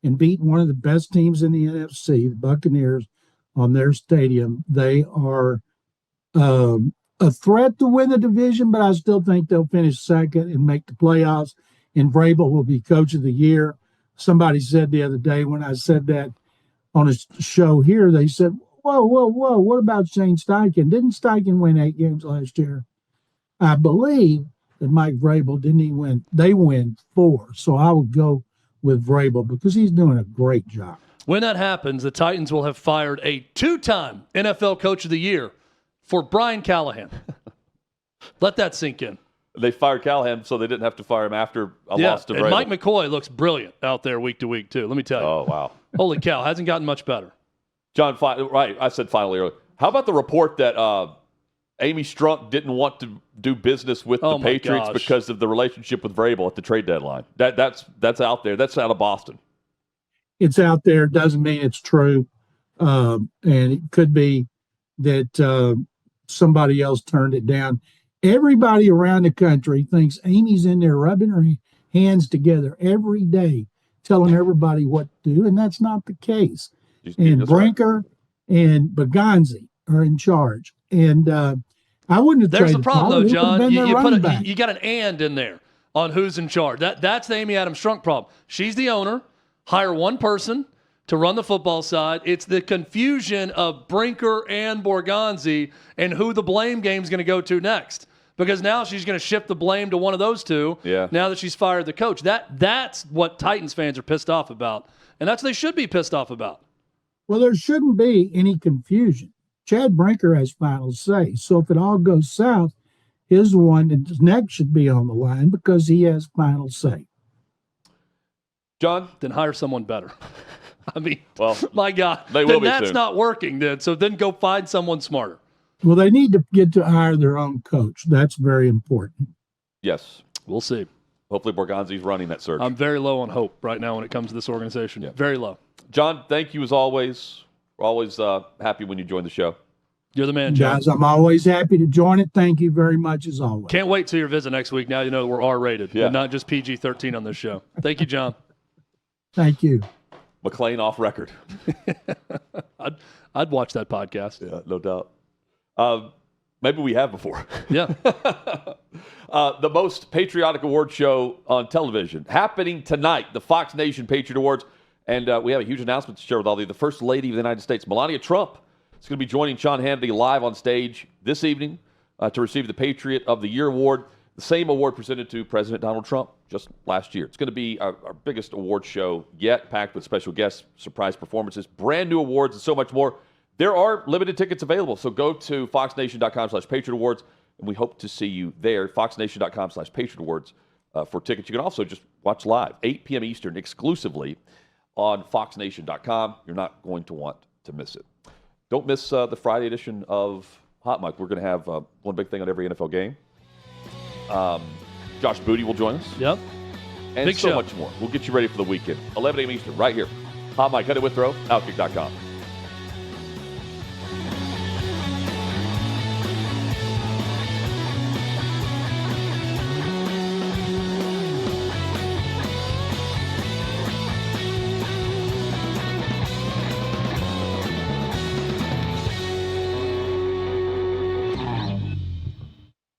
and beat one of the best teams in the NFC, the Buccaneers, on their stadium, they are a threat to win the division, but I still think they'll finish second and make the playoffs, and Vrabel will be coach of the year. Somebody said the other day when I said that on a show here, they said, whoa, what about Shane Steichen? Didn't Steichen win 8 games last year? I believe that Mike Vrabel, didn't he win? They win 4. So I would go with Vrabel because he's doing a great job. When that happens, the Titans will have fired a 2-time NFL Coach of the Year for Brian Callahan. Let that sink in. They fired Callahan so they didn't have to fire him after a loss to Vrabel. And Mike McCoy looks brilliant out there week to week, too. Let me tell you. Oh, wow. Holy cow. Hasn't gotten much better. John, right, I said finally earlier. How about the report that Amy Strunk didn't want to do business with the Patriots because of the relationship with Vrabel at the trade deadline. That's out there. That's out of Boston. It's out there. Doesn't mean it's true. And it could be that somebody else turned it down. Everybody around the country thinks Amy's in there rubbing her hands together every day, telling everybody what to do, and that's not the case. And Brinker and Baganzi are in charge. And I wouldn't have There's traded the problem, Paul. though, John. You You got an and in there on who's in charge. That's the Amy Adams Strunk problem. She's the owner. Hire one person to run the football side. It's the confusion of Brinker and Borgonzi and who the blame game is going to go to next. Because now she's going to shift the blame to one of those two. Yeah. Now that she's fired the coach. That's what Titans fans are pissed off about. And that's what they should be pissed off about. Well, there shouldn't be any confusion. Chad Brinker has final say. So if it all goes south, his one and his neck should be on the line because he has final say. John? Then hire someone better. I mean, well, my God. They will then be that's soon. not working then. So then go find someone smarter. Well, they need to get to hire their own coach. That's very important. Yes. We'll see. Hopefully Borgonzi's running that search. I'm very low on hope right now when it comes to this organization. Yeah. Very low. John, thank you as always. We're always happy when you join the show. You're the man, John. Guys, I'm always happy to join it. Thank you very much as always. Can't wait till your visit next week. Now you know we're R-rated and not just PG-13 on this show. Thank you, John. Thank you. McClain off record. I'd watch that podcast. Yeah, no doubt. Maybe we have before. Yeah. The most patriotic award show on television happening tonight, the Fox Nation Patriot Awards. And we have a huge announcement to share with all of you. The First Lady of the United States, Melania Trump, is going to be joining Sean Hannity live on stage this evening to receive the Patriot of the Year award, the same award presented to President Donald Trump just last year. It's going to be our biggest award show yet, packed with special guests, surprise performances, brand new awards, and so much more. There are limited tickets available, so go to foxnation.com/Patriot Awards, and we hope to see you there, foxnation.com/Patriot Awards for tickets. You can also just watch live, 8 p.m. Eastern, exclusively on foxnation.com. You're not going to want to miss it. Don't miss the Friday edition of Hot Mic. We're going to have one big thing on every NFL game. Josh Booty will join us. Yep. And big so show. much more. We'll get you ready for the weekend. 11 a.m. Eastern, right here. Hot Mic, Cut It With Throw, OutKick.com.